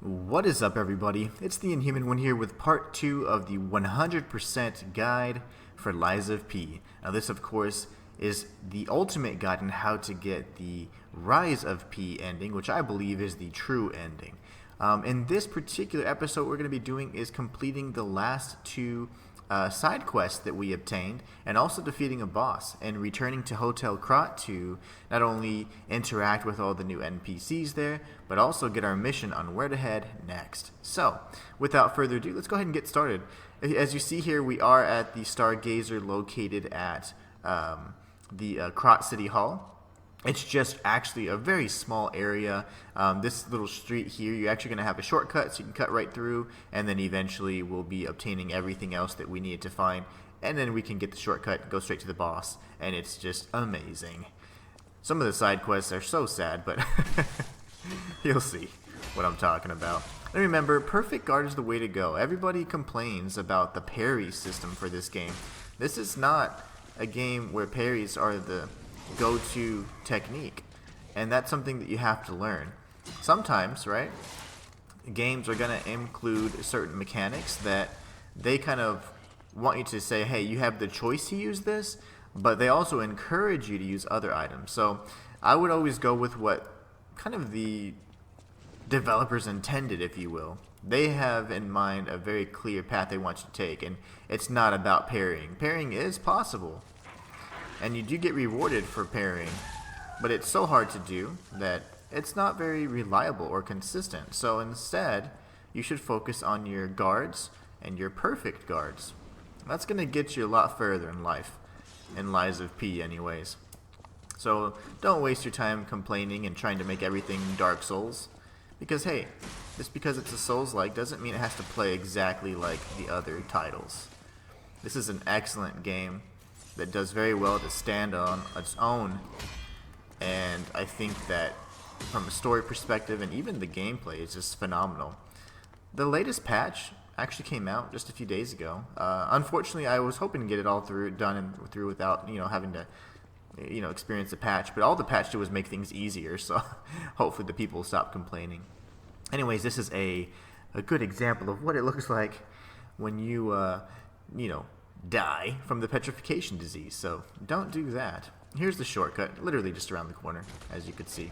What is up, everybody? It's the Inhuman one here with part 2 of the 100% guide for Lies of P. Now this, of course, is the ultimate guide on how to get the Rise of P ending, which I believe is the true ending. In this particular episode, what we're going to be doing is completing the last two side quests that we obtained, and also defeating a boss and returning to Hotel Krat to not only interact with all the new NPCs there, but also get our mission on where to head next. So, without further ado, let's go ahead and get started. As you see here, we are at the Stargazer located at the Krat City Hall. It's just actually a very small area. This little street here, you're actually going to have a shortcut so you can cut right through, and then eventually we'll be obtaining everything else that we need to find, and then we can get the shortcut and go straight to the boss, and it's just amazing. Some of the side quests are so sad, but you'll see what I'm talking about. And remember, perfect guard is the way to go. Everybody complains about the parry system for this game. This is not a game where parries are the go-to technique, and that's something that you have to learn. Sometimes, right, games are going to include certain mechanics that they kind of want you to say, hey, you have the choice to use this, but they also encourage you to use other items. So I would always go with what kind of the developers intended, if you will. They have in mind a very clear path they want you to take, and it's not about parrying. Parrying is possible, and you do get rewarded for parrying, but it's so hard to do that it's not very reliable or consistent. So instead, you should focus on your guards and your perfect guards. That's going to get you a lot further in life, in Lies of P anyways. So don't waste your time complaining and trying to make everything Dark Souls, because hey, just because it's a Souls-like doesn't mean it has to play exactly like the other titles. This is an excellent game that does very well to stand on its own, and I think that from a story perspective and even the gameplay is just phenomenal. The latest patch actually came out just a few days ago. Unfortunately, I was hoping to get it all done and through without having to experience the patch, but all the patch did was make things easier, so hopefully the people will stop complaining. Anyways, this is a good example of what it looks like when you die from the petrification disease, so don't do that. Here's the shortcut, literally just around the corner, as you could see.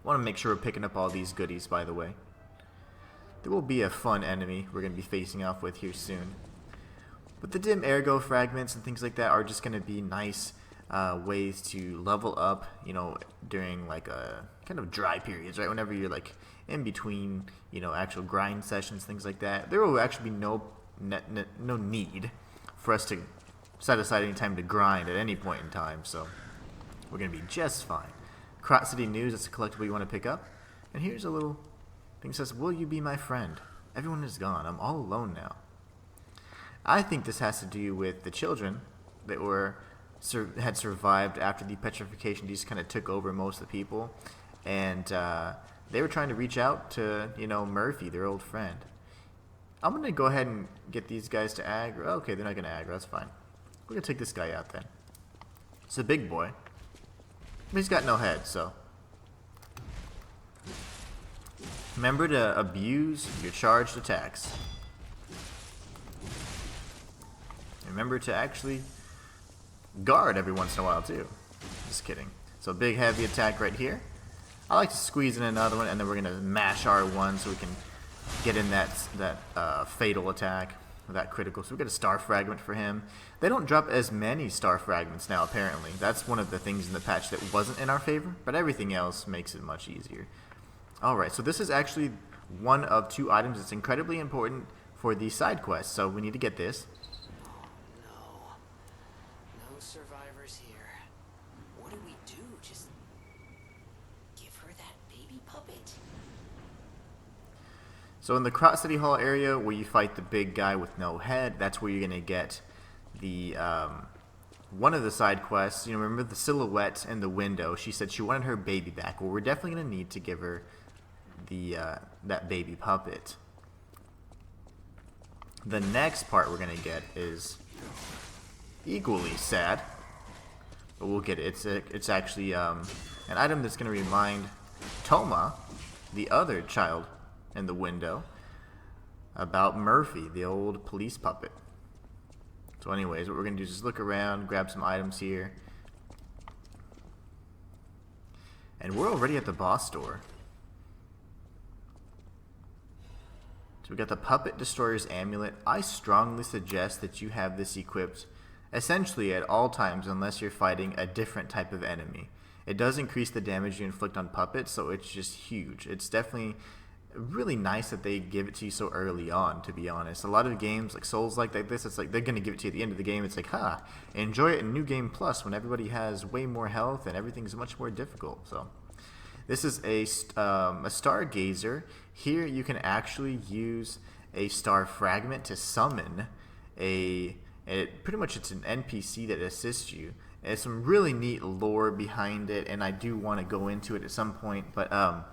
Want to make sure we're picking up all these goodies, by the way. There will be a fun enemy we're going to be facing off with here soon. But the dim ergo fragments and things like that are just going to be nice ways to level up, during like a kind of dry periods, right? Whenever you're like in between, actual grind sessions, things like that. There will actually be no need for us to set aside any time to grind at any point in time, so we're going to be just fine. Krat City News, that's a collectible you want to pick up. And here's a little thing that says, will you be my friend? Everyone is gone. I'm all alone now. I think this has to do with the children that had survived after the petrification disease kind of took over most of the people, and they were trying to reach out to, Murphy, their old friend. I'm going to go ahead and get these guys to aggro. Okay, they're not going to aggro. That's fine. We're going to take this guy out then. It's a big boy. But he's got no head, so. Remember to abuse your charged attacks. Remember to actually guard every once in a while, too. Just kidding. So big heavy attack right here. I like to squeeze in another one, and then we're going to mash R1 so we can get in that fatal attack, that critical. So we get a star fragment for him. They don't drop as many star fragments now, apparently. That's one of the things in the patch that wasn't in our favor, but everything else makes it much easier. Alright, so this is actually one of two items that's incredibly important for the side quest, so we need to get this. Oh no. No survivors here. What do we do? Just give her that baby puppet? So in the Krat City Hall area where you fight the big guy with no head, that's where you're going to get the one of the side quests. Remember the silhouette in the window? She said she wanted her baby back. Well, we're definitely going to need to give her the that baby puppet. The next part we're going to get is equally sad, but we'll get it. It's actually an item that's going to remind Toma, the other child in the window about Murphy, the old police puppet. So anyways, what we're going to do is just look around, grab some items here. And we're already at the boss door. So we got the Puppet Destroyer's Amulet. I strongly suggest that you have this equipped essentially at all times unless you're fighting a different type of enemy. It does increase the damage you inflict on puppets, so it's just huge. It's definitely really nice that they give it to you so early on, to be honest. A lot of games like Souls like this, it's like they're going to give it to you at the end of the game. It's like, enjoy it in New Game Plus when everybody has way more health and everything's much more difficult. So this is a Stargazer. Here you can actually use a star fragment to summon pretty much it's an NPC that assists you. There's some really neat lore behind it, and I do want to go into it at some point, but I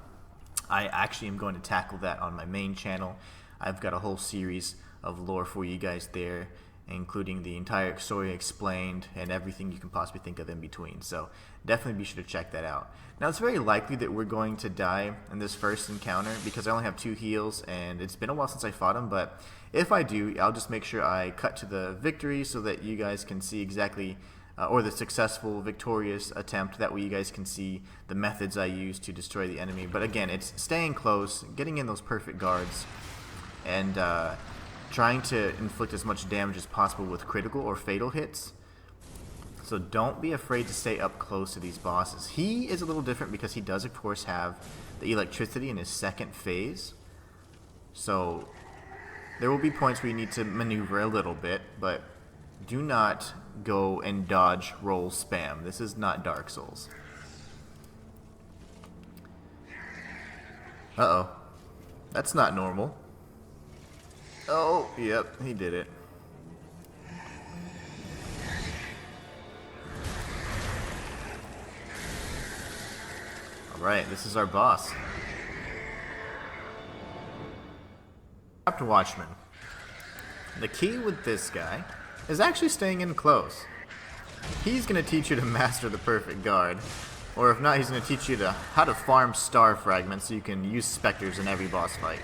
actually am going to tackle that on my main channel. I've got a whole series of lore for you guys there, including the entire story explained and everything you can possibly think of in between. So definitely be sure to check that out. Now it's very likely that we're going to die in this first encounter because I only have 2 heals and it's been a while since I fought him, but if I do, I'll just make sure I cut to the victory so that you guys can see exactly or the successful victorious attempt. That way you guys can see the methods I use to destroy the enemy. But again, it's staying close, getting in those perfect guards, and trying to inflict as much damage as possible with critical or fatal hits. So don't be afraid to stay up close to these bosses. He is a little different because he does of course have the electricity in his second phase. So there will be points where you need to maneuver a little bit, but do not go and dodge roll spam. This is not Dark Souls. Uh-oh. That's not normal. Oh, yep, he did it. Alright, this is our boss. Trapped Watchman. The key with this guy is actually staying in close. He's going to teach you to master the perfect guard. Or if not, he's going to teach you how to farm star fragments so you can use specters in every boss fight.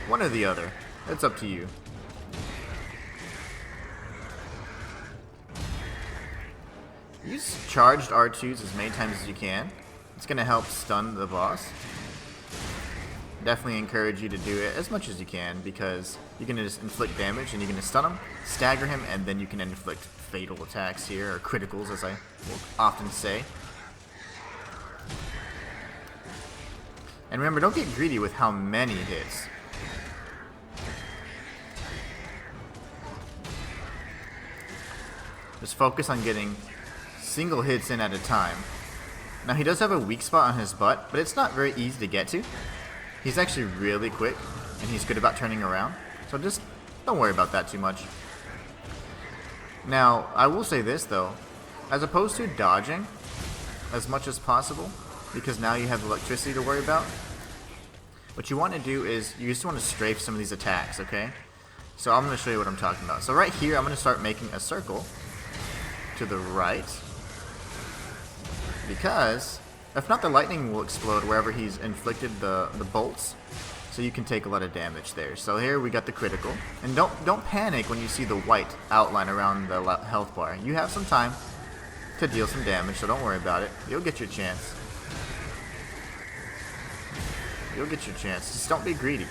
One or the other. It's up to you. Use charged R2s as many times as you can. It's going to help stun the boss. Definitely encourage you to do it as much as you can because you can just inflict damage and you can stun him, stagger him, and then you can inflict fatal attacks here, or criticals as I will often say. And remember, don't get greedy with how many hits. Just focus on getting single hits in at a time. Now he does have a weak spot on his butt, but it's not very easy to get to. He's actually really quick, and he's good about turning around. So just don't worry about that too much. Now, I will say this though. As opposed to dodging as much as possible, because now you have electricity to worry about, what you want to do is you just want to strafe some of these attacks, okay? So I'm going to show you what I'm talking about. So right here, I'm going to start making a circle to the right, because if not, the lightning will explode wherever he's inflicted the bolts, so you can take a lot of damage there. So here we got the critical, and don't panic when you see the white outline around the health bar. You have some time to deal some damage, so don't worry about it. You'll get your chance. You'll get your chance. Just don't be greedy.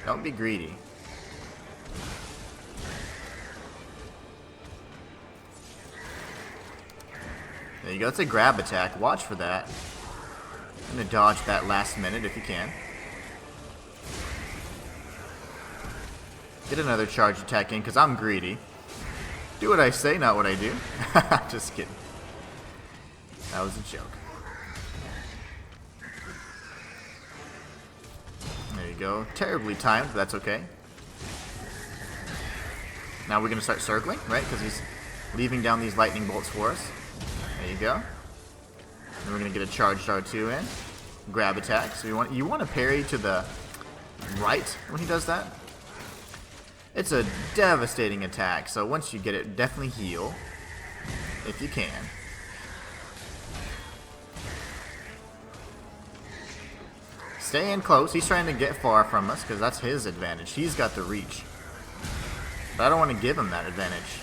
Don't be greedy. There you go. It's a grab attack. Watch for that. I'm going to dodge that last minute if you can. Get another charge attack in because I'm greedy. Do what I say, not what I do. Just kidding. That was a joke. There you go. Terribly timed, but that's okay. Now we're going to start circling, right? Because he's leaving down these lightning bolts for us. There you go. Then we're going to get a charged R2 in. Grab attack. So you want to parry to the right when he does that. It's a devastating attack, so once you get it, definitely heal if you can. staying close. He's trying to get far from us because that's his advantage. He's got the reach. But I don't want to give him that advantage.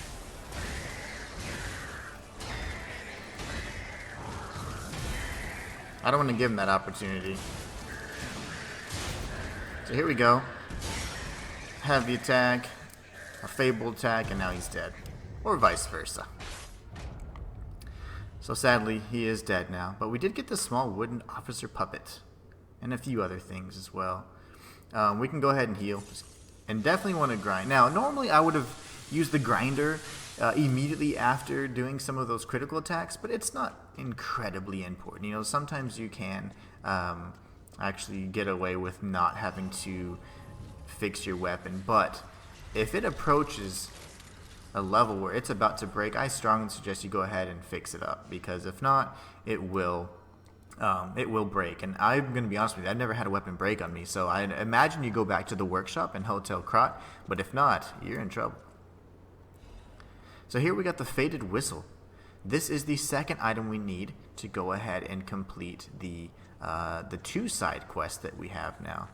I don't want to give him that opportunity. So here we go. Have the attack, a fabled attack, and now he's dead. Or vice versa. So sadly, he is dead now. But we did get the small wooden officer puppet. And a few other things as well. We can go ahead and heal. And definitely want to grind. Now, normally I would have used the grinder immediately after doing some of those critical attacks. But it's not incredibly important. You know, sometimes you can actually get away with not having to fix your weapon. But if it approaches a level where it's about to break, I strongly suggest you go ahead and fix it up, because if not, it will break. And I'm going to be honest with you, I've never had a weapon break on me, so I imagine you go back to the workshop in Hotel Krat, but if not, you're in trouble. So here we got the Faded Whistle. This is the second item we need to go ahead and complete the 2 side quests that we have now,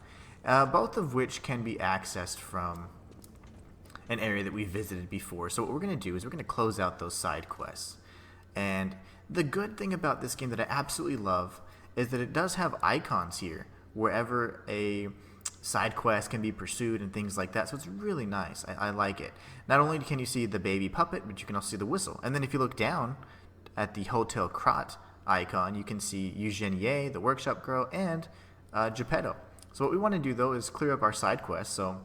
both of which can be accessed from an area that we visited before. So what we're going to do is we're going to close out those side quests. And the good thing about this game that I absolutely love is that it does have icons here wherever a side quest can be pursued and things like that. So it's really nice. I like it. Not only can you see the baby puppet, but you can also see the whistle. And then if you look down at the Hotel Krat icon, you can see Eugenie, the workshop girl, and Geppetto. So what we want to do though is clear up our side quest. So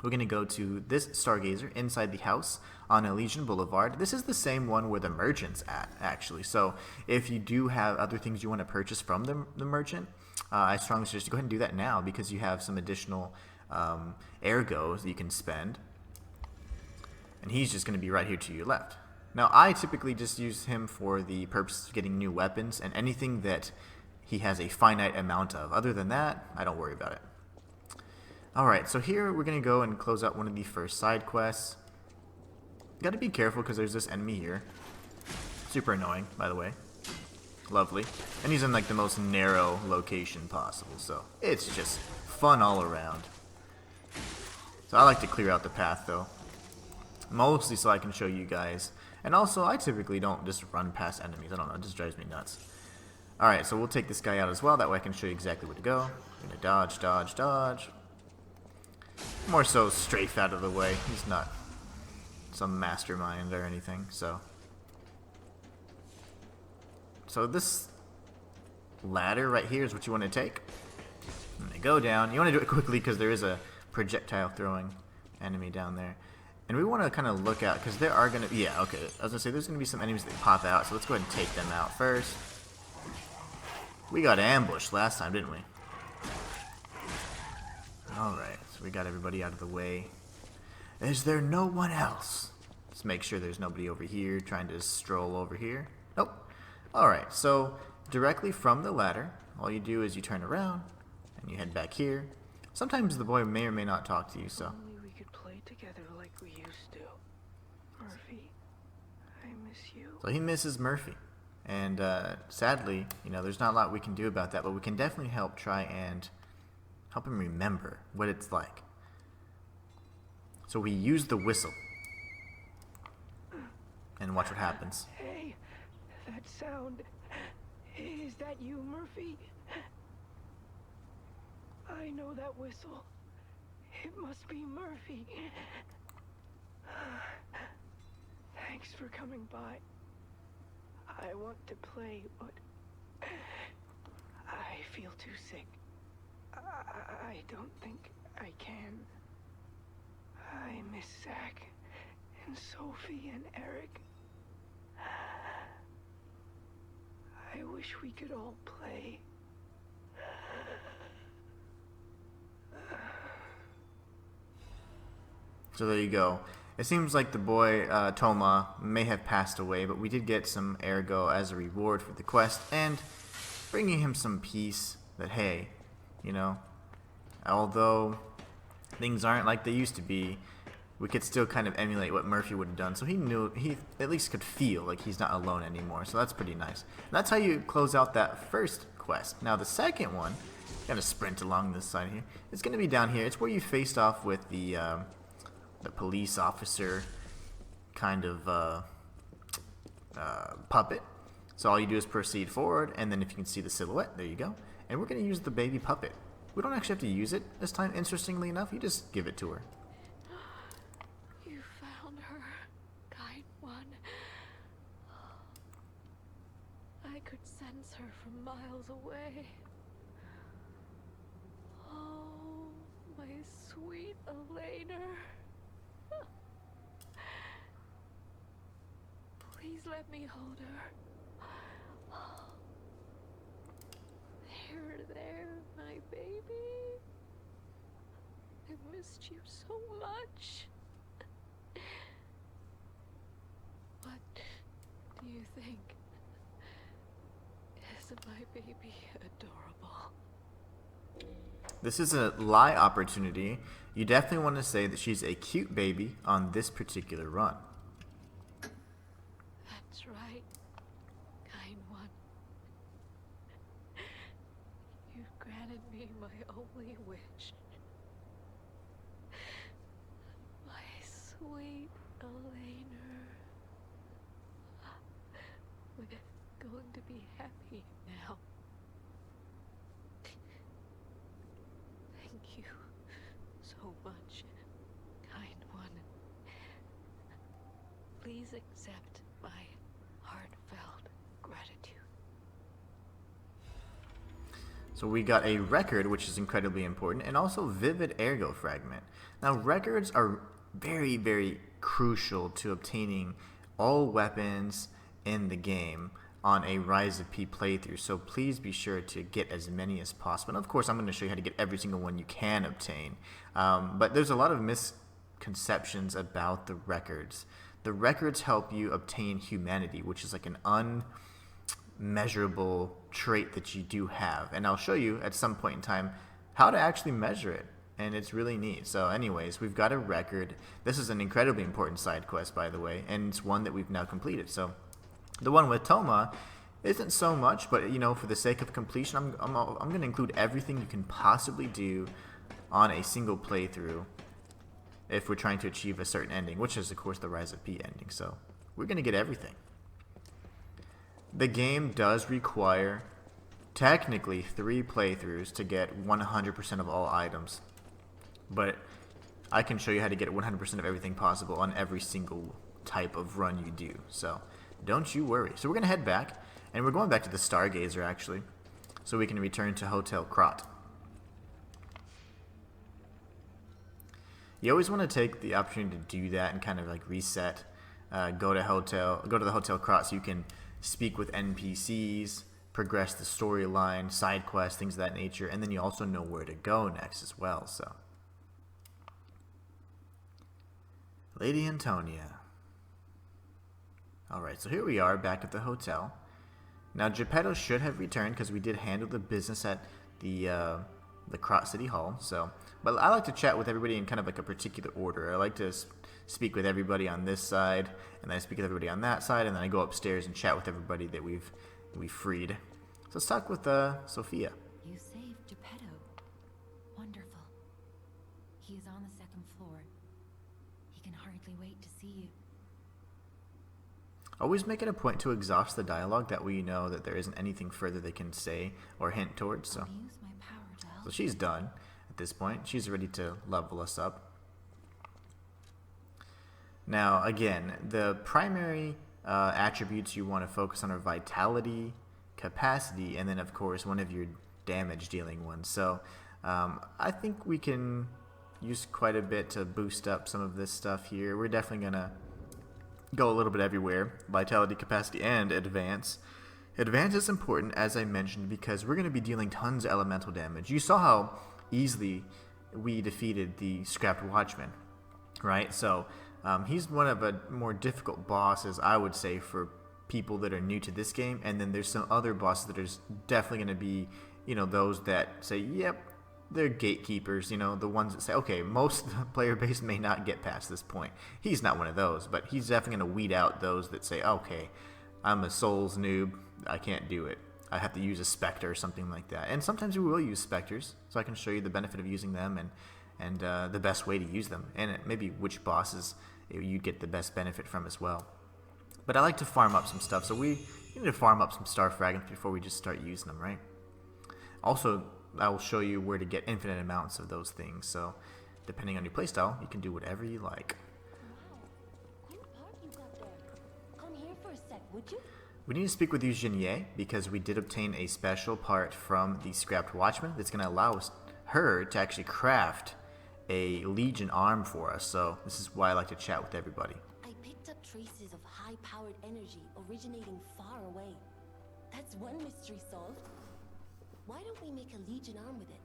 we're going to go to this Stargazer inside the house on Elysian Boulevard. This is the same one where the merchant's at, actually. So if you do have other things you want to purchase from the merchant, I strongly suggest you go ahead and do that now, because you have some additional ergos that you can spend. And he's just going to be right here to your left. Now, I typically just use him for the purpose of getting new weapons and anything that he has a finite amount of. Other than that, I don't worry about it. Alright, so here we're going to go and close out one of the first side quests. Got to be careful because there's this enemy here. Super annoying, by the way. Lovely. And he's in like the most narrow location possible, so it's just fun all around. So I like to clear out the path though. Mostly so I can show you guys. And also, I typically don't just run past enemies. I don't know, it just drives me nuts. Alright, so we'll take this guy out as well. That way I can show you exactly where to go. I'm going to dodge, dodge, dodge. More so strafe out of the way. He's not some mastermind or anything, so this ladder right here is what you want to take. And they go down. You want to do it quickly because there is a projectile throwing enemy down there. And we want to kind of look out because there are going to... Yeah, okay. I was going to say there's going to be some enemies that pop out, so let's go ahead and take them out first. We got ambushed last time, didn't we? Alright, so we got everybody out of the way. Is there no one else? Let's make sure there's nobody over here trying to stroll over here. Nope. Alright, so directly from the ladder, all you do is you turn around and you head back here. Sometimes the boy may or may not talk to you, so... Only we could play together like we used to. Murphy, I miss you. So he misses Murphy. And sadly, you know, there's not a lot we can do about that, but we can definitely help try and help him remember what it's like. So we use the whistle. And watch what happens. Hey, that sound. Is that you, Murphy? I know that whistle. It must be Murphy. Thanks for coming by. I want to play, but I feel too sick. I don't think I can. I miss Zach and Sophie and Eric. I wish we could all play. So there you go. It seems like the boy, Toma, may have passed away, but we did get some ergo as a reward for the quest, and bringing him some peace that, hey, you know, although things aren't like they used to be, we could still kind of emulate what Murphy would have done. So he knew, he at least could feel like he's not alone anymore. So that's pretty nice. And that's how you close out that first quest. Now the second one Gotta sprint along this side here. It's gonna be down here. It's where you faced off with the police officer kind of puppet. So all you do is proceed forward, and then if you can see the silhouette, there you go. And we're gonna use the baby puppet. We don't actually have to use it this time, interestingly enough. You just give it to her. You found her, kind one. I could sense her from miles away. Oh, my sweet Elena. Please let me hold her. There, my baby. I missed you so much. What do you think? Isn't my baby adorable? This is a lie opportunity. You definitely want to say that she's a cute baby on this particular run. That's right, kind one. You've granted me my only wish. My sweet Elena. We're going to be happy now. Thank you so much, kind one. Please accept my heartfelt gratitude. So we got a record, which is incredibly important, and also vivid ergo fragment. Now records are very, very crucial to obtaining all weapons in the game on a Rise of P playthrough, so please be sure to get as many as possible. And of course, I'm going to show you how to get every single one you can obtain. But there's a lot of misconceptions about the records. The records help you obtain humanity, which is like an unmeasurable trait that you do have. And I'll show you at some point in time how to actually measure it. And it's really neat. So anyways, we've got a record. This is an incredibly important side quest, by the way, and it's one that we've now completed. So the one with Toma isn't so much, but you know, for the sake of completion, I'm going to include everything you can possibly do on a single playthrough if we're trying to achieve a certain ending, which is of course the Rise of P ending. So we're going to get everything. The game does require technically 3 playthroughs to get 100% of all items, but I can show you how to get 100% of everything possible on every single type of run you do. So don't you worry. So we're going to head back, and we're going back to the Stargazer, actually, so we can return to Hotel Krat. You always want to take the opportunity to do that and kind of like reset, go to the Hotel Krat so you can speak with NPCs, progress the storyline, side quests, things of that nature, and then you also know where to go next as well. So Lady Antonia. Alright, so here we are back at the hotel. Now Geppetto should have returned because we did handle the business at the Krat City Hall. So, but I like to chat with everybody in kind of like a particular order. I like to speak with everybody on this side, and then I speak with everybody on that side, and then I go upstairs and chat with everybody that we've freed. So let's talk with Sophia. You saved Geppetto. Wonderful. He is on the 2nd floor. He can hardly wait to see you. Always make it a point to exhaust the dialogue, that way you know that there isn't anything further they can say or hint towards. So, I'll use my power to help. so she's done at this point. She's ready to level us up. Now, again, the primary attributes you want to focus on are vitality, capacity, and then, of course, one of your damage-dealing ones. So, I think we can use quite a bit to boost up some of this stuff here. We're definitely going to go a little bit everywhere. Vitality, capacity, and advance. Advance is important, as I mentioned, because we're going to be dealing tons of elemental damage. You saw how easily we defeated the Scrapped Watchman, right? So he's one of the more difficult bosses, I would say, for people that are new to this game. And then there's some other bosses that are definitely going to be, you know, those that say, yep, they're gatekeepers, you know, the ones that say, okay, most of the player base may not get past this point. He's not one of those, but he's definitely going to weed out those that say, okay, I'm a Souls noob, I can't do it. I have to use a Spectre or something like that. And sometimes we will use Spectres, so I can show you the benefit of using them and the best way to use them, and maybe which bosses you get the best benefit from as well. But I like to farm up some stuff, so we need to farm up some star fragments before we just start using them, right? Also, I will show you where to get infinite amounts of those things, so depending on your playstyle, you can do whatever you like. Wow, cool part you got there. Come here for a sec, would you? We need to speak with Yu Jinye because we did obtain a special part from the Scrapped Watchman that's going to allow her to actually craft a Legion arm for us, so this is why I like to chat with everybody. I picked up traces of high-powered energy originating far away. That's one mystery solved. Why don't we make a Legion arm with it?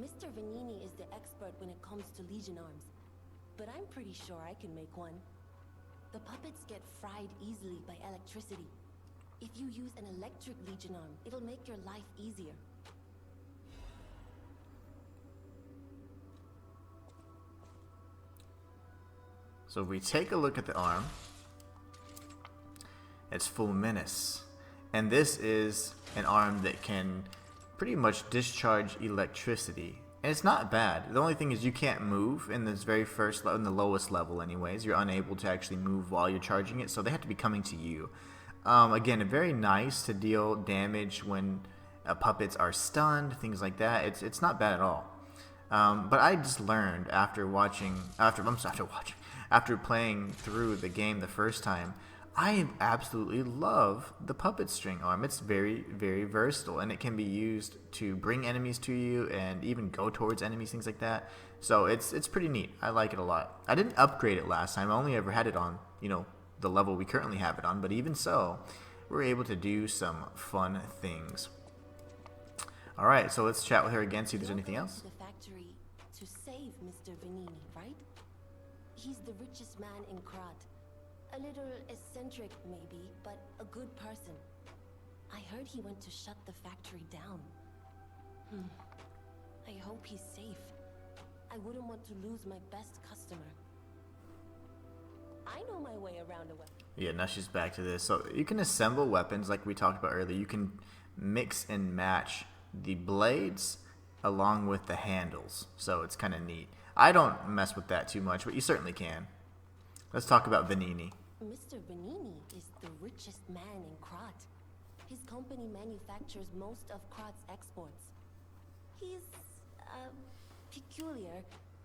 Mr. Vanini is the expert when it comes to Legion arms, but I'm pretty sure I can make one. The puppets get fried easily by electricity. If you use an electric Legion arm, it'll make your life easier. So if we take a look at the arm, it's full menace. And this is an arm that can pretty much discharge electricity. And it's not bad. The only thing is you can't move in this very first, in the lowest level anyways. You're unable to actually move while you're charging it, so they have to be coming to you. Again, very nice to deal damage when puppets are stunned, things like that. It's not bad at all. But I just learned after playing through the game the first time, I absolutely love the puppet string arm. It's very, very versatile, and it can be used to bring enemies to you and even go towards enemies, things like that. So it's pretty neat. I like it a lot. I didn't upgrade it last time. I only ever had it on, the level we currently have it on. But even so, we're able to do some fun things. All right, so let's chat with her again, see if there's anything else. The factory to save Mr. Vanini, right? He's the richest man in Krat. A little eccentric, maybe, but a good person. I heard he went to shut the factory down. I hope he's safe. I wouldn't want to lose my best customer. I know my way around a weapon. Yeah, now she's back to this. So you can assemble weapons like we talked about earlier. You can mix and match the blades along with the handles. So it's kind of neat. I don't mess with that too much, but you certainly can. Let's talk about Vanini. Mr. Vanini is the richest man in Krat. His company manufactures most of Krat's exports. He's, peculiar,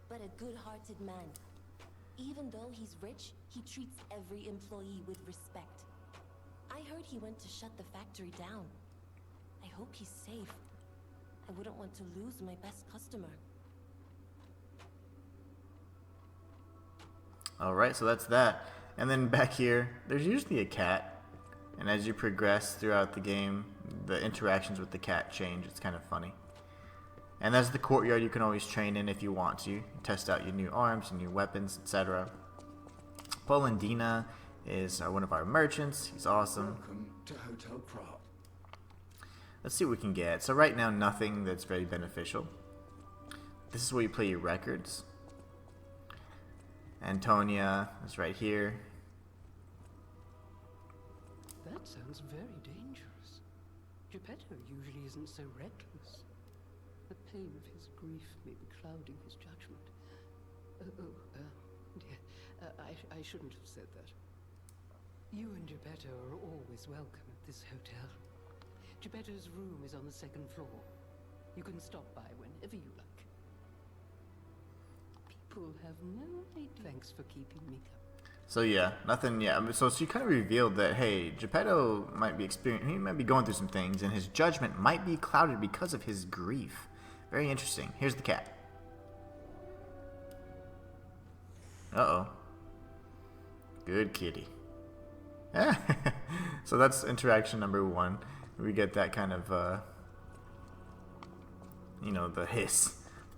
but a good-hearted man. Even though he's rich, he treats every employee with respect. I heard he went to shut the factory down. I hope he's safe. I wouldn't want to lose my best customer. Alright, so that's that. And then back here, there's usually a cat. And as you progress throughout the game, the interactions with the cat change. It's kind of funny. And that's the courtyard you can always train in if you want to. Test out your new arms, your new weapons, etc. Polandina is one of our merchants. He's awesome. Welcome to Hotel Krat. Let's see what we can get. So right now, nothing that's very beneficial. This is where you play your records. Antonia is right here. That sounds very dangerous. Geppetto usually isn't so reckless. The pain of his grief may be clouding his judgment. Dear, I shouldn't have said that. You and Geppetto are always welcome at this hotel. Geppetto's room is on the second floor. You can stop by whenever you like. People have no idea. Thanks for keeping me company. So yeah, nothing. Yeah, so she kind of revealed that hey, Geppetto might be he might be going through some things, and his judgment might be clouded because of his grief. Very interesting. Here's the cat. Uh-oh. Good kitty. So that's interaction number 1. We get that kind of, the hiss.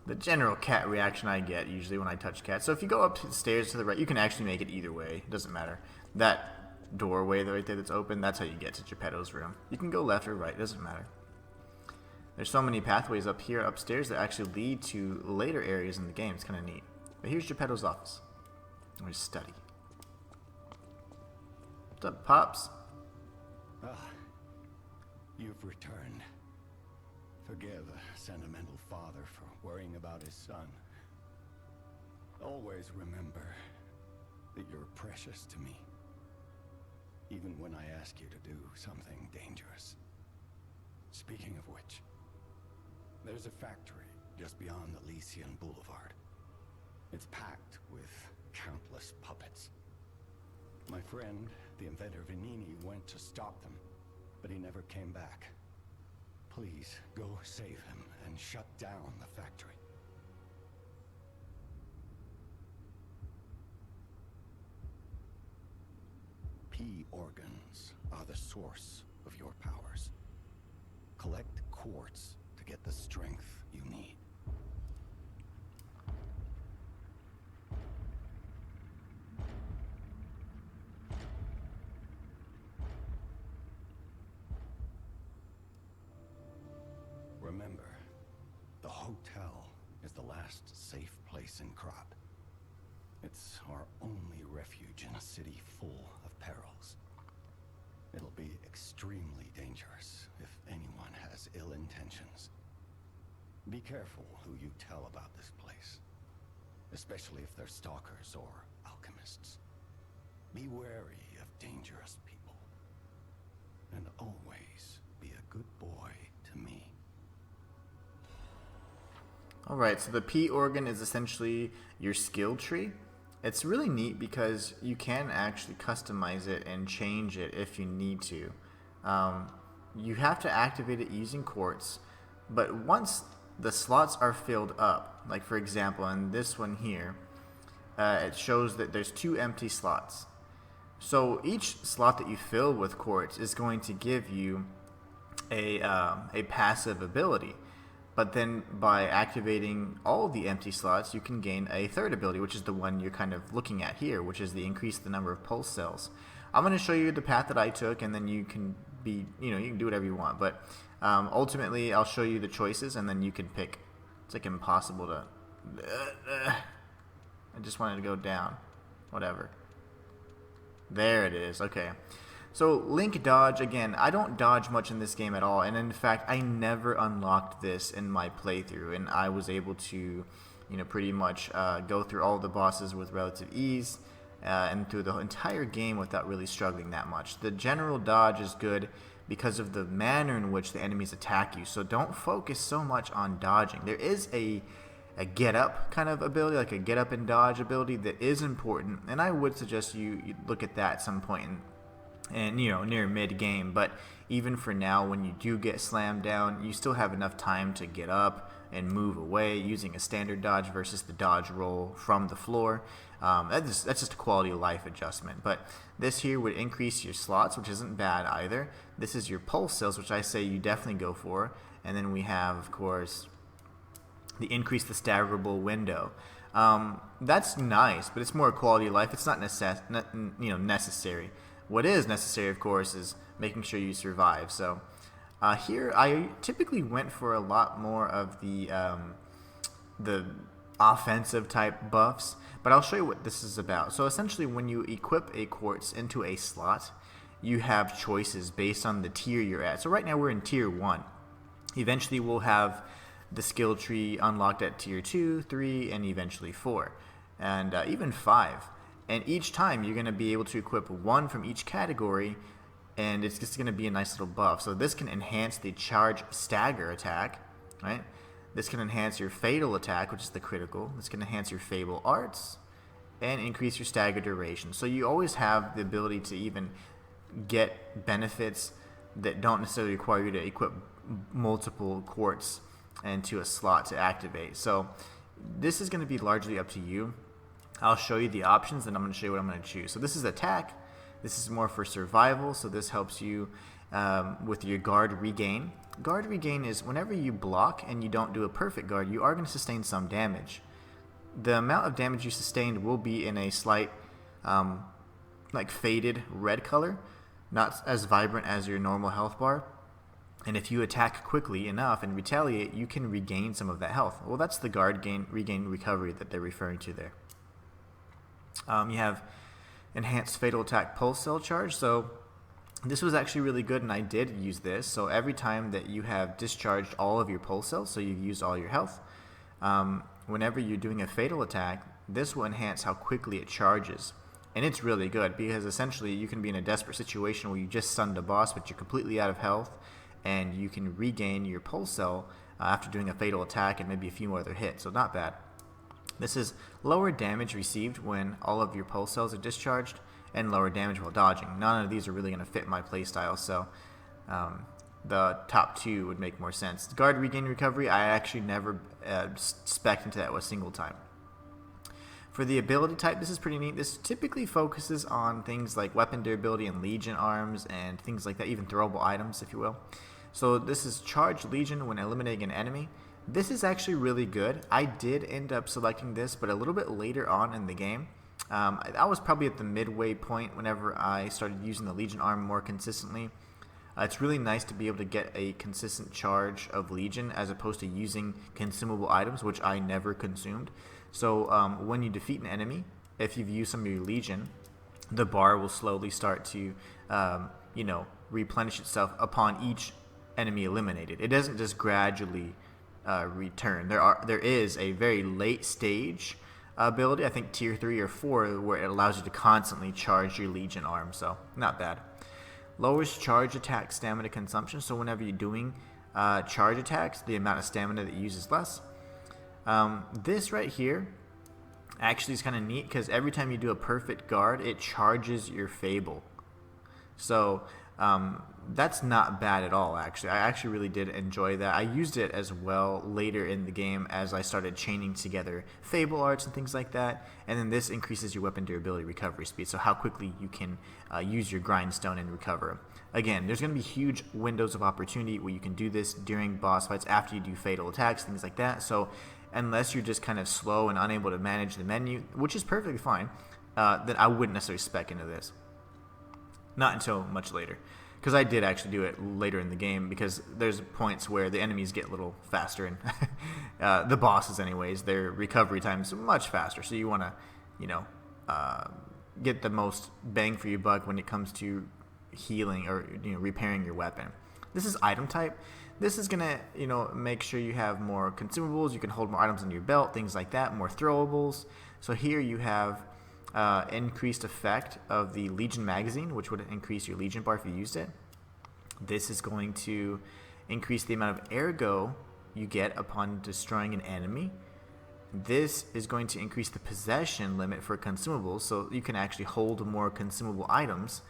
The general cat reaction I get usually when I touch cats. So if you go up the stairs to the right, you can actually make it either way. It doesn't matter. That doorway right there that's open, that's how you get to Geppetto's room. You can go left or right. It doesn't matter. There's so many pathways up here upstairs that actually lead to later areas in the game. It's kind of neat. But here's Geppetto's office. Or his study. What's up, Pops? You've returned. Forgive a sentimental father for worrying about his son. Always remember that you're precious to me, even when I ask you to do something dangerous. Speaking of which, there's a factory just beyond Elysian Boulevard. It's packed with countless puppets. My friend, the inventor Vanini, went to stop them, but he never came back. Please, go save him and shut down the factory. P organs are the source of your powers. Collect quartz to get the strength you need. Remember, the hotel is the last safe place in Krat. It's our only refuge in a city full of perils. It'll be extremely dangerous if anyone has ill intentions. Be careful who you tell about this place, especially if they're stalkers or alchemists. Be wary of dangerous people, and always be a good boy to me. Alright, so the P organ is essentially your skill tree. It's really neat because you can actually customize it and change it if you need to. You have to activate it using quartz, but once the slots are filled up, like for example in this one here, it shows that there's 2 empty slots. So each slot that you fill with quartz is going to give you a passive ability. But then by activating all the empty slots, you can gain a third ability, which is the one you're kind of looking at here, which is the increase the number of pulse cells. I'm going to show you the path that I took, and then you can you can do whatever you want. But ultimately, I'll show you the choices, and then you can pick. It's like impossible to... I just wanted to go down. Whatever. There it is. Okay. So Link dodge, again, I don't dodge much in this game at all, and in fact I never unlocked this in my playthrough, and I was able to pretty much go through all the bosses with relative ease and through the entire game without really struggling that much. The general dodge is good because of the manner in which the enemies attack you, so don't focus so much on dodging. There is a get up kind of ability, like a get up and dodge ability that is important, and I would suggest you look at that at some point and near mid game. But even for now, when you do get slammed down, you still have enough time to get up and move away using a standard dodge versus the dodge roll from the floor. That's just a quality of life adjustment. But this here would increase your slots, which isn't bad either. This is your pulse cells, which I say you definitely go for. And then we have, of course, the increase the staggerable window. That's nice, but it's more quality of life. It's not necessary. What is necessary, of course, is making sure you survive. So here I typically went for a lot more of the offensive type buffs, but I'll show you what this is about. So essentially, when you equip a quartz into a slot, you have choices based on the tier you're at. So right now we're in tier 1. Eventually we'll have the skill tree unlocked at tier 2, 3, and eventually 4, and even 5. And each time you're going to be able to equip one from each category, and it's just going to be a nice little buff. So this can enhance the charge stagger attack, right? This can enhance your fatal attack, which is the critical. This can enhance your fable arts and increase your stagger duration. So you always have the ability to even get benefits that don't necessarily require you to equip multiple quartz into a slot to activate. So this is going to be largely up to you. I'll show you the options, and I'm going to show you what I'm going to choose. So this is attack. This is more for survival, so this helps you with your guard regain. Guard regain is whenever you block and you don't do a perfect guard, you are going to sustain some damage. The amount of damage you sustained will be in a slight, like faded red color, not as vibrant as your normal health bar. And if you attack quickly enough and retaliate, you can regain some of that health. Well, that's the guard regain recovery that they're referring to there. You have enhanced fatal attack pulse cell charge. So This was actually really good, and I did use this. So every time that you have discharged all of your pulse cells, so you've used all your health, whenever you're doing a fatal attack, this will enhance how quickly it charges. And it's really good because essentially you can be in a desperate situation where you just stunned a boss but you're completely out of health, and you can regain your pulse cell after doing a fatal attack and maybe a few more other hits, so not bad. This is lower damage received when all of your pulse cells are discharged, and lower damage while dodging. None of these are really going to fit my playstyle, so the top two would make more sense. Guard regain recovery, I actually never spec'd into that a single time. For the ability type, this is pretty neat. This typically focuses on things like weapon durability and Legion arms and things like that, even throwable items, if you will. So this is Charge Legion when eliminating an enemy. This is actually really good. I did end up selecting this, but a little bit later on in the game. I was probably at the midway point whenever I started using the Legion arm more consistently. It's really nice to be able to get a consistent charge of Legion as opposed to using consumable items, which I never consumed. So when you defeat an enemy, if you've used some of your Legion, the bar will slowly start to, replenish itself upon each enemy eliminated. It doesn't just gradually return. There is a very late stage ability, I think tier 3 or 4, where it allows you to constantly charge your Legion arm, so not bad. Lowers charge attack stamina consumption, so whenever you're doing charge attacks, the amount of stamina that you use is less. This right here actually is kind of neat because every time you do a perfect guard, it charges your Fable. So that's not bad at all, actually. I actually really did enjoy that. I used it as well later in the game as I started chaining together Fable arts and things like that. And then this increases your weapon durability recovery speed, so how quickly you can use your grindstone and recover. Again, there's going to be huge windows of opportunity where you can do this during boss fights, after you do fatal attacks, things like that. So unless you're just kind of slow and unable to manage the menu, which is perfectly fine, then I wouldn't necessarily spec into this. Not until much later. Because I did actually do it later in the game, because there's points where the enemies get a little faster, and the bosses anyways, their recovery time is much faster. So you want to, get the most bang for your buck when it comes to healing or repairing your weapon. This is item type. This is gonna make sure you have more consumables. You can hold more items in your belt, things like that. More throwables. So here you have increased effect of the Legion magazine, which would increase your Legion bar if you used it. This is going to increase the amount of ergo you get upon destroying an enemy. This is going to increase the possession limit for consumables, so you can actually hold more consumable items.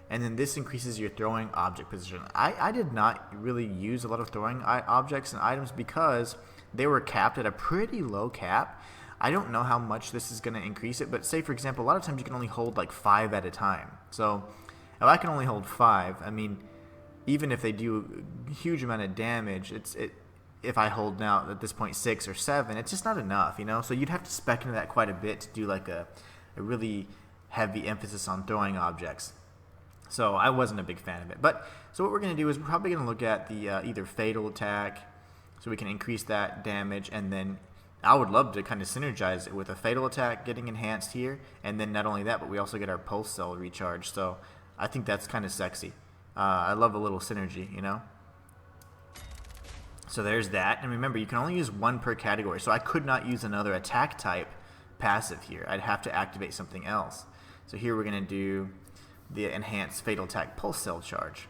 And then this increases your throwing object position. I did not really use a lot of throwing objects and items because they were capped at a pretty low cap. I don't know how much this is going to increase it, but say, for example, a lot of times you can only hold like 5 at a time. So if I can only hold 5, I mean, even if they do a huge amount of damage, if I hold now at this point 6 or 7, it's just not enough, So you'd have to spec into that quite a bit to do like a really heavy emphasis on throwing objects. So I wasn't a big fan of it. But so what we're going to do is we're probably going to look at the either fatal attack, so we can increase that damage, and then I would love to kind of synergize it with a fatal attack getting enhanced here, and then not only that, but we also get our pulse cell recharge. So I think that's kind of sexy. I love a little synergy, So there's that. And remember, you can only use one per category, so I could not use another attack type passive here. I'd have to activate something else. So here we're going to do the enhanced fatal attack pulse cell charge.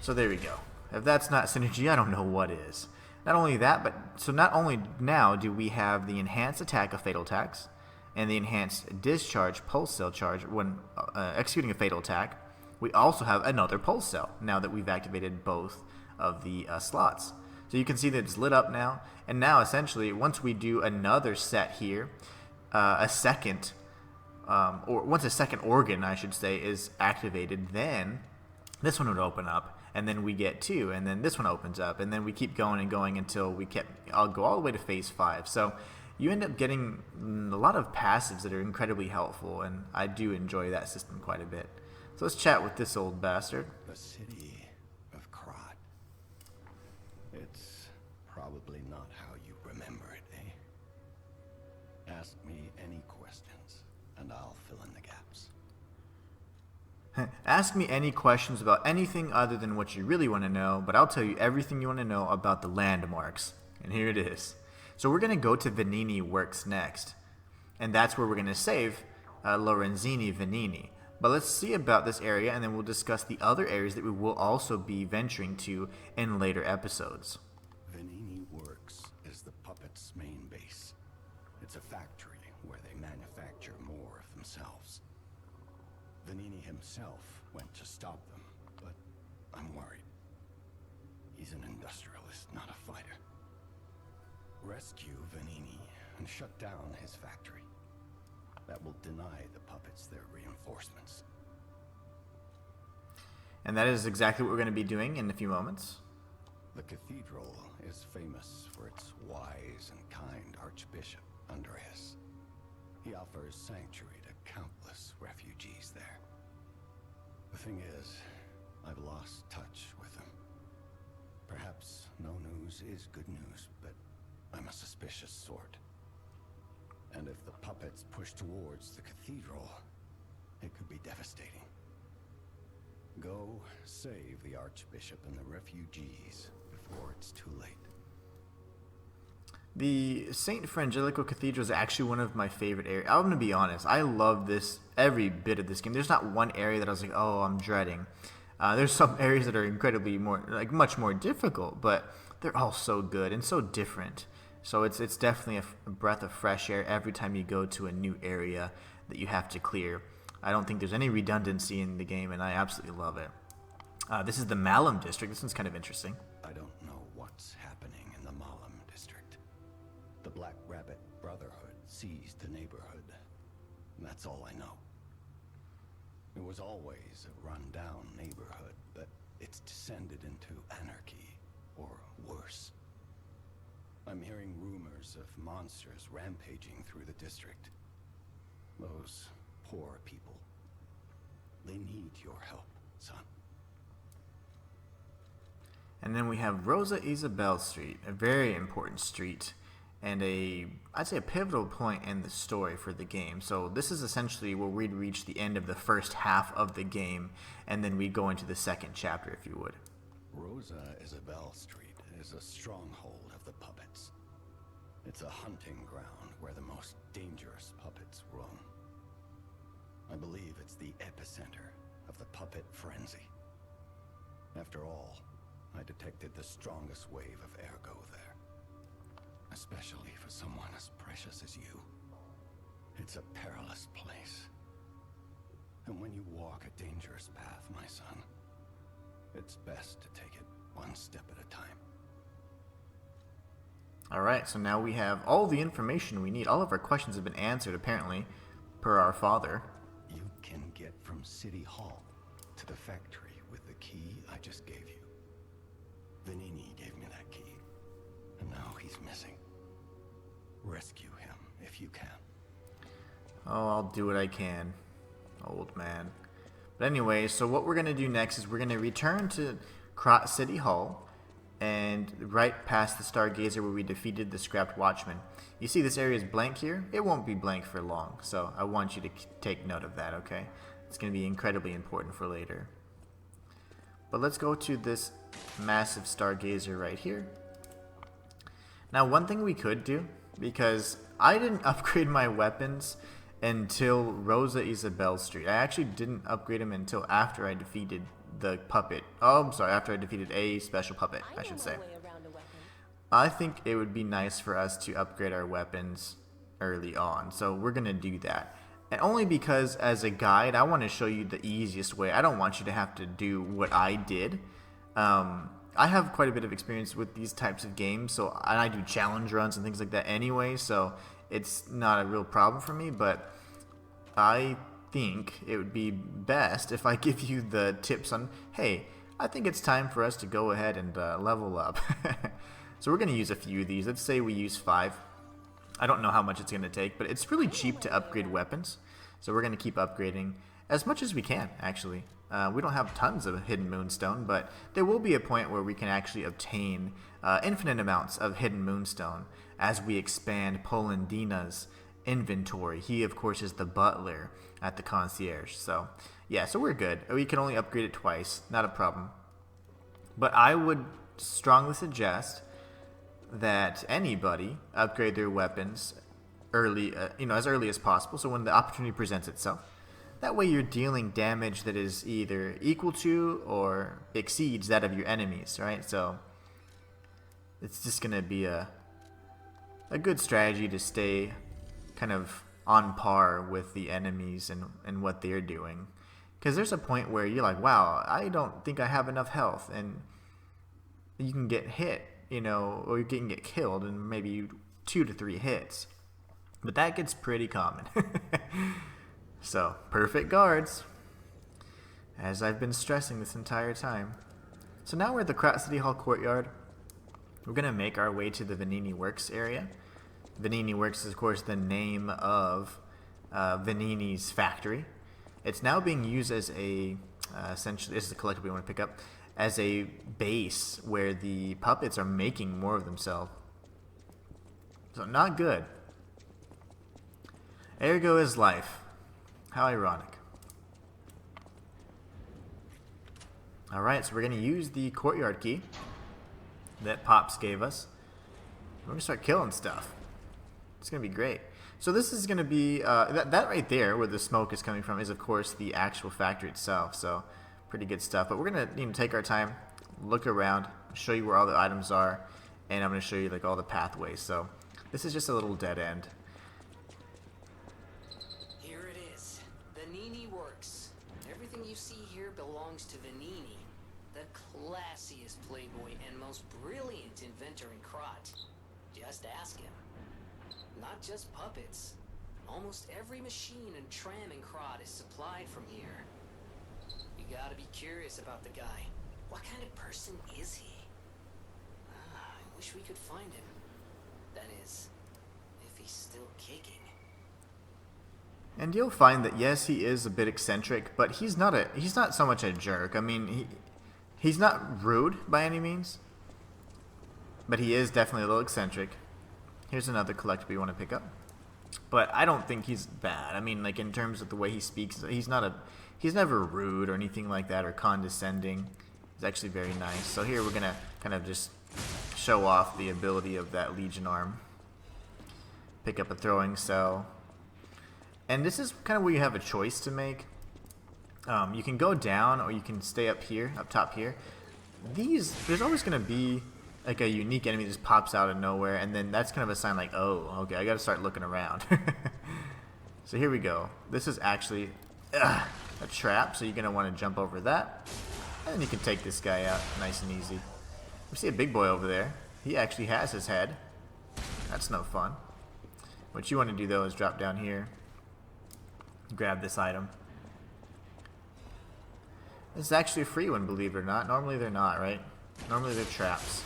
So there we go. If that's not synergy, I don't know what is. Not only that, but so not only now do we have the enhanced attack of fatal attacks and the enhanced discharge pulse cell charge when executing a fatal attack, we also have another pulse cell now that we've activated both of the slots. So you can see that it's lit up now, and now essentially once we do another set here, once a second organ, I should say, is activated, then this one would open up, and then we get 2, and then this one opens up, and then we keep going and going until I'll go all the way to phase 5. So you end up getting a lot of passives that are incredibly helpful, and I do enjoy that system quite a bit. So let's chat with this old bastard. The city of Krat. It's probably not how you remember it, eh? Ask me any questions, and I'll fill in the gaps. Ask me any questions about anything other than what you really want to know, but I'll tell you everything you want to know about the landmarks. And here it is. So we're going to go to Venini Works next. And that's where we're going to save Lorenzini Venini. But let's see about this area, and then we'll discuss the other areas that we will also be venturing to in later episodes. Venini Works is the puppet's main base. It's a factory where they manufacture more of themselves. Venini himself went to stop them, but I'm worried. He's an industrialist, not a fighter. Rescue Venini and shut down his factory. That will deny the puppets their reinforcements. And that is exactly what we're going to be doing in a few moments. The cathedral is famous for its wise and kind Archbishop Andreas. He offers sanctuary to countless refugees there. The thing is, I've lost touch with him. Perhaps no news is good news, but I'm a suspicious sort. And if the puppets push towards the cathedral, it could be devastating. Go save the Archbishop and the refugees before it's too late. The St. Frangelico Cathedral is actually one of my favorite areas. I'm going to be honest. I love every bit of this game. There's not one area that I was like, oh, I'm dreading. There's some areas that are incredibly much more difficult, but they're all so good and so different. So it's definitely a breath of fresh air every time you go to a new area that you have to clear. I don't think there's any redundancy in the game, and I absolutely love it. This is the Malum district. This one's kind of interesting. I don't know what's happening in the Malum district. The Black Rabbit Brotherhood seized the neighborhood, and that's all I know. It was always a run-down neighborhood, but it's descended into anarchy, or worse. I'm hearing rumors of monsters rampaging through the district. Those poor people. They need your help, son. And then we have Rosa Isabel Street, a very important street, and I'd say a pivotal point in the story for the game. So this is essentially where we'd reach the end of the first half of the game, and then we'd go into the second chapter, if you would. Rosa Isabel Street is a stronghold of the puppets. It's a hunting ground where the most dangerous puppets roam. I believe it's the epicenter of the puppet frenzy. After all, I detected the strongest wave of ergo there. Especially for someone as precious as you. It's a perilous place. And when you walk a dangerous path, my son, it's best to take it one step at a time. Alright, so now we have all the information we need. All of our questions have been answered, apparently, per our father. You can get from City Hall to the factory with the key I just gave you. Venini gave me that key, and now he's missing. Rescue him if you can. Oh, I'll do what I can, old man. But anyway, so what we're going to do next is we're going to return to Krat City Hall, and right past the Stargazer where we defeated the Scrapped Watchman. You see this area is blank here? It won't be blank for long, so I want you to take note of that, okay? It's going to be incredibly important for later. But let's go to this massive Stargazer right here. Now, one thing we could do, because I didn't upgrade my weapons until Rosa Isabel Street. I actually didn't upgrade them until after I defeated the puppet. Oh, I'm sorry, after I defeated a special puppet, I should say. I think it would be nice for us to upgrade our weapons early on, so we're going to do that. And only because, as a guide, I want to show you the easiest way. I don't want you to have to do what I did. I have quite a bit of experience with these types of games, and I do challenge runs and things like that anyway, so it's not a real problem for me, but I think it would be best if I give you the tips on, hey, I think it's time for us to go ahead and level up. So we're going to use a few of these. Let's say we use 5. I don't know how much it's going to take, but it's really cheap to upgrade weapons. So we're going to keep upgrading as much as we can, actually. We don't have tons of Hidden Moonstone, but there will be a point where we can actually obtain infinite amounts of Hidden Moonstone as we expand Polendina's inventory. He, of course, is the butler at the concierge. So, yeah, so we're good. We can only upgrade it twice. Not a problem. But I would strongly suggest that anybody upgrade their weapons early, as early as possible. So when the opportunity presents itself. That way you're dealing damage that is either equal to or exceeds that of your enemies, right? So it's just going to be a good strategy to stay kind of on par with the enemies and what they're doing. Because there's a point where you're like, wow, I don't think I have enough health. And you can get hit, or you can get killed in maybe 2 to 3 hits. But that gets pretty common. So, perfect guards, as I've been stressing this entire time. So now we're at the Krat City Hall courtyard. We're going to make our way to the Venini Works area. Venini Works is, of course, the name of Venini's factory. It's now being used as essentially, this is a collectible we want to pick up, as a base where the puppets are making more of themselves. So, not good. Ergo is life. How ironic. Alright, so we're going to use the courtyard key that Pops gave us. We're going to start killing stuff. It's going to be great. So this is going to be, that right there where the smoke is coming from is, of course, the actual factory itself. So pretty good stuff. But we're going to take our time, look around, show you where all the items are, and I'm going to show you like all the pathways. So this is just a little dead end. Everything you see here belongs to Venini, the classiest playboy and most brilliant inventor in Krat. Just ask him. Not just puppets. Almost every machine and tram in Krat is supplied from here. You gotta be curious about the guy. What kind of person is he? I wish we could find him. That is, if he's still kicking. And you'll find that yes, he is a bit eccentric, but he's not so much a jerk. I mean, he's not rude by any means, but he is definitely a little eccentric. Here's another collectible you want to pick up. But I don't think he's bad. I mean, like in terms of the way he speaks, he's never rude or anything like that or condescending. He's actually very nice. So here we're gonna kind of just show off the ability of that Legion arm. Pick up a throwing cell. And this is kind of where you have a choice to make. You can go down or you can stay up here, up top here. There's always going to be like a unique enemy that just pops out of nowhere, and then that's kind of a sign like, oh, okay, I got to start looking around. So here we go. This is actually a trap, so you're going to want to jump over that. And then you can take this guy out nice and easy. We see a big boy over there. He actually has his head. That's no fun. What you want to do, though, is drop down here. Grab this item. This is actually a free one, believe it or not. Normally they're not, right? Normally they're traps.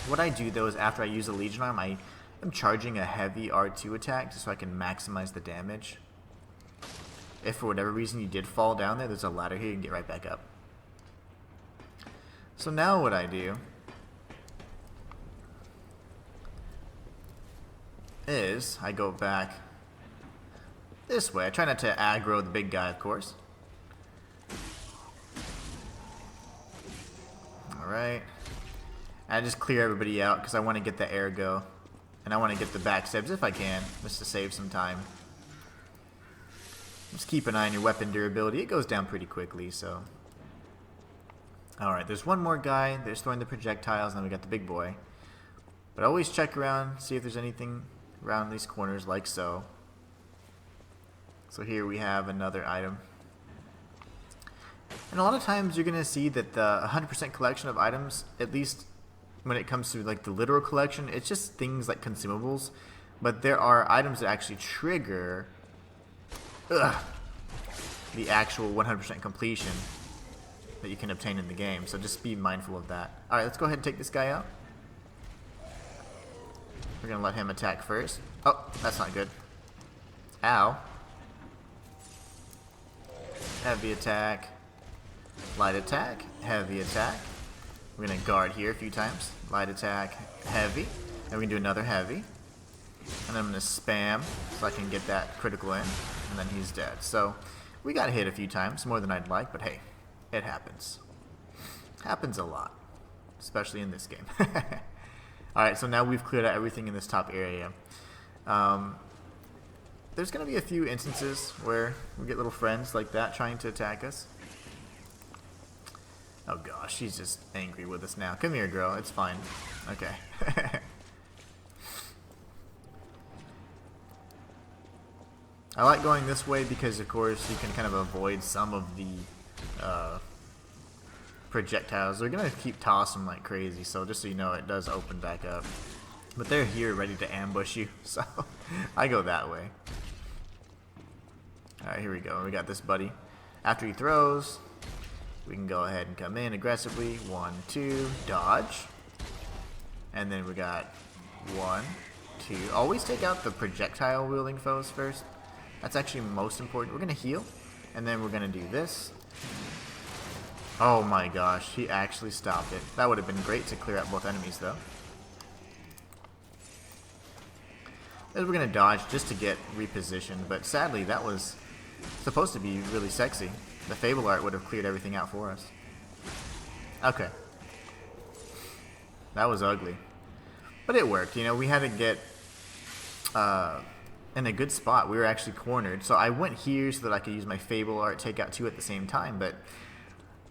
What I do, though, is after I use a Legion arm, I am charging a heavy R2 attack just so I can maximize the damage. If for whatever reason you did fall down there, there's a ladder here, you can get right back up. So now what I do is I go back this way. I try not to aggro the big guy, of course. Alright. I just clear everybody out because I want to get the ergo. And I want to get the backstabs if I can, just to save some time. Just keep an eye on your weapon durability. It goes down pretty quickly, so. Alright, there's one more guy. They're throwing the projectiles, and then we got the big boy. But always check around, see if there's anything around these corners, like so. So here we have another item. And a lot of times you're going to see that the 100% collection of items, at least when it comes to like the literal collection, it's just things like consumables. But there are items that actually trigger the actual 100% completion that you can obtain in the game. So just be mindful of that. Alright, let's go ahead and take this guy out. We're going to let him attack first. Oh, that's not good. Ow. Heavy attack, light attack, heavy attack. We're going to guard here a few times. Light attack, heavy. And we're going to do another heavy. And I'm going to spam so I can get that critical in. And then he's dead. So we got hit a few times, more than I'd like, but hey, it happens. Happens a lot, especially in this game. Alright, so now we've cleared out everything in this top area. There's going to be a few instances where we get little friends like that trying to attack us. Oh gosh, she's just angry with us now. Come here, girl. It's fine. Okay. I like going this way because, of course, you can kind of avoid some of the projectiles. They're going to keep tossing like crazy, so just so you know, it does open back up. But they're here ready to ambush you, so I go that way. Alright, here we go. We got this buddy. After he throws, we can go ahead and come in aggressively. 1, 2, dodge. And then we got 1, 2. Always take out the projectile wielding foes first. That's actually most important. We're going to heal. And then we're going to do this. Oh my gosh, he actually stopped it. That would have been great to clear out both enemies though. Then we're going to dodge just to get repositioned. But sadly, that was supposed to be really sexy. The Fable art would have cleared everything out for us. Okay. That was ugly. But it worked. You know, we had to get in a good spot. We were actually cornered. So I went here so that I could use my Fable art, take out 2 at the same time. But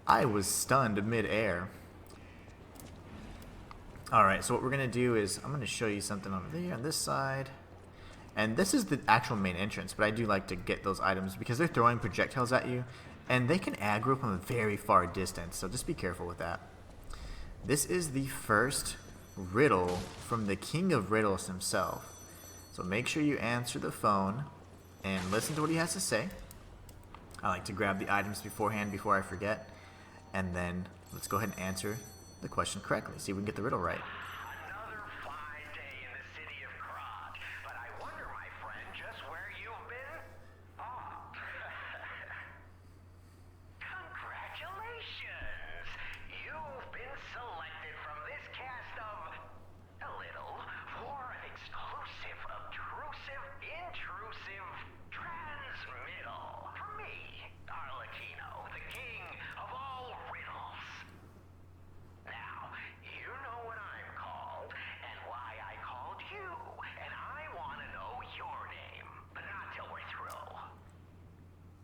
I was stunned mid-air. Alright, so what we're going to do is I'm going to show you something over there on this side. And this is the actual main entrance, but I do like to get those items because they're throwing projectiles at you, and they can aggro from a very far distance, so just be careful with that. This is the first riddle from the King of Riddles himself. So make sure you answer the phone and listen to what he has to say. I like to grab the items beforehand before I forget, and then let's go ahead and answer the question correctly. See if we can get the riddle right. Another fine day in the city of Krat, but I wonder, my friend, just where you've been? Oh. Congratulations! You've been selected from this cast of a little for an exclusive, obtrusive, intrusive transmittal from me, Arlecchino, the king of all riddles. Now, you know what I'm called, and why I called you, and I want to know your name, but not till we're through.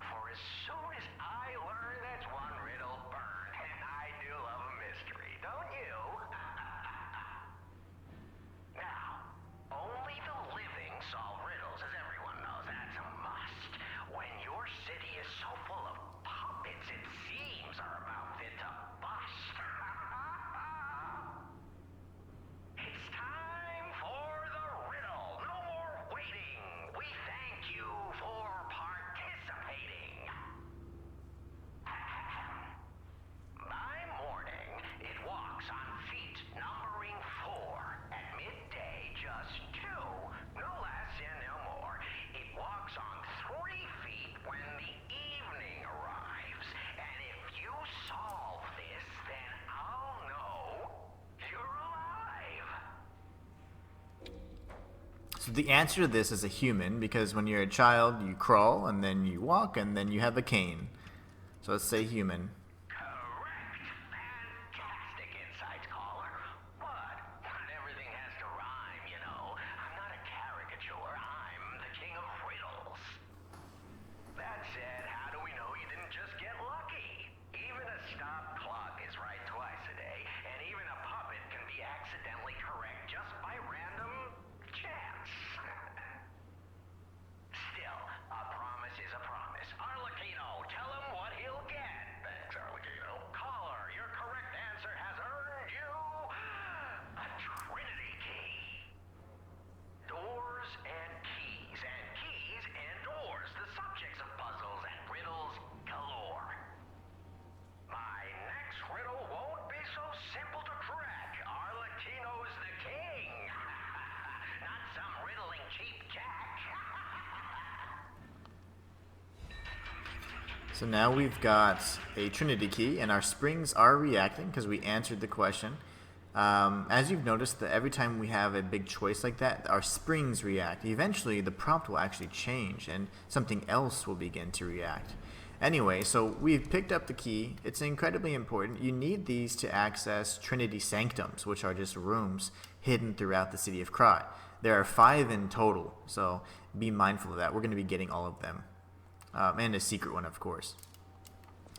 For as soon as I learn that's one riddle burned, and I do love a mystery, don't you? Now, only the living solve riddles, as everyone knows. That's a must. When your city is so full of puppets, it seems are about fit to bust. It's time for the riddle. No more waiting. We thank you for participating. By morning, it walks on feet numbering 4. At midday, just 2. No less and no more. It walks on 3 feet when the evening arrives. And if you solve this, then I'll know you're alive. So the answer to this is a human, because when you're a child, you crawl, and then you walk, and then you have a cane. So let's say human. Correct. Fantastic insights, caller. But not everything has to rhyme, you know. I'm not a caricature. I'm the king of riddles. That said, how do we know you didn't just get lucky? Even a stopped clock is right twice a day, and even a puppet can be accidentally correct just by random chance. Still, a promise is a promise. Arlecchino, tell him what he'll get. Thanks, Arlecchino. Caller, your correct answer has earned you a Trinity key. Doors and keys and doors, the subjects of puzzles and riddles galore. My next riddle won't be so simple to crack. Arlecchino's the king. Not some riddling cheap jack. So now we've got a Trinity key, and our springs are reacting because we answered the question. As you've noticed, that every time we have a big choice like that, our springs react. Eventually, the prompt will actually change, and something else will begin to react. Anyway, so we've picked up the key. It's incredibly important. You need these to access Trinity Sanctums, which are just rooms hidden throughout the city of Krat. There are 5 in total, so be mindful of that. We're going to be getting all of them. And a secret one, of course.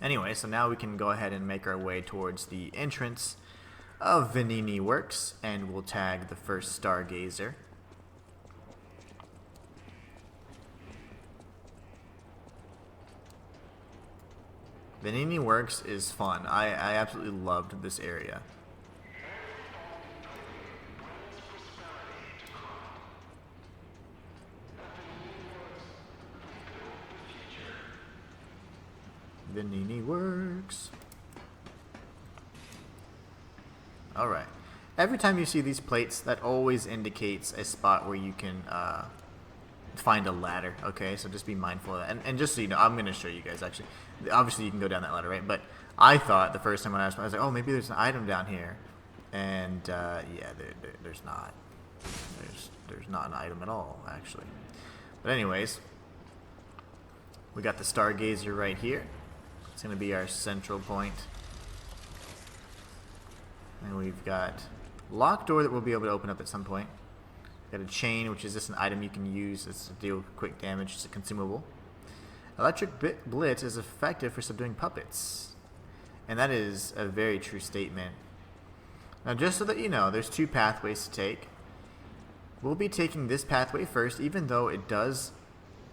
Anyway, so now we can go ahead and make our way towards the entrance of Venini Works, and we'll tag the first Stargazer. Venini Works is fun. I absolutely loved this area. Venini Works. Alright. Every time you see these plates, that always indicates a spot where you can find a ladder, okay? So just be mindful of that. And just so you know, I'm going to show you guys, actually. Obviously, you can go down that ladder, right? But I thought the first time when I was like, oh, maybe there's an item down here. And, yeah, there's not. There's not an item at all, actually. But anyways, we got the Stargazer right here. It's going to be our central point. And we've got locked door that we'll be able to open up at some point. Got a chain, which is just an item you can use to deal quick damage. It's a consumable. Electric Blitz is effective for subduing puppets. And that is a very true statement. Now, just so that you know, there's 2 pathways to take. We'll be taking this pathway first, even though it does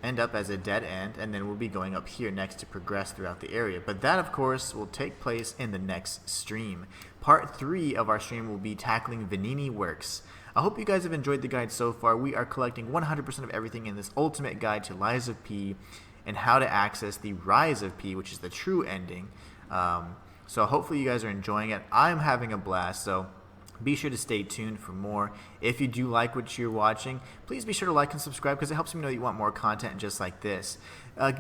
end up as a dead end, and then we'll be going up here next to progress throughout the area. But that, of course, will take place in the next stream. Part 3 of our stream will be tackling Venini Works. I hope you guys have enjoyed the guide so far. We are collecting 100% of everything in this ultimate guide to Lies of P and how to access the Rise of P, which is the true ending. So hopefully you guys are enjoying it. I'm having a blast, so be sure to stay tuned for more. If you do like what you're watching, please be sure to like and subscribe because it helps me know that you want more content just like this.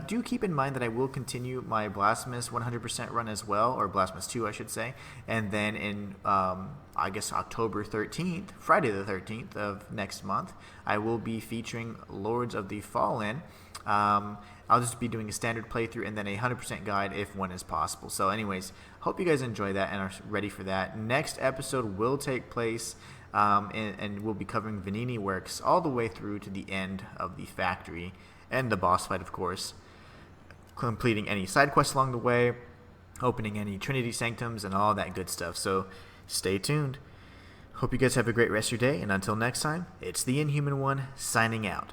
Do keep in mind that I will continue my Blasphemous 100% run as well, or Blasphemous 2 I should say, and then in I guess October 13th, Friday the 13th of next month, I will be featuring Lords of the Fallen. I'll just be doing a standard playthrough and then a 100% guide if one is possible. So anyways, hope you guys enjoy that and are ready for that. Next episode will take place and we'll be covering Venini Works all the way through to the end of the factory and the boss fight, of course. Completing any side quests along the way, opening any Trinity Sanctums and all that good stuff. So stay tuned. Hope you guys have a great rest of your day, and until next time, it's the Inhuman One signing out.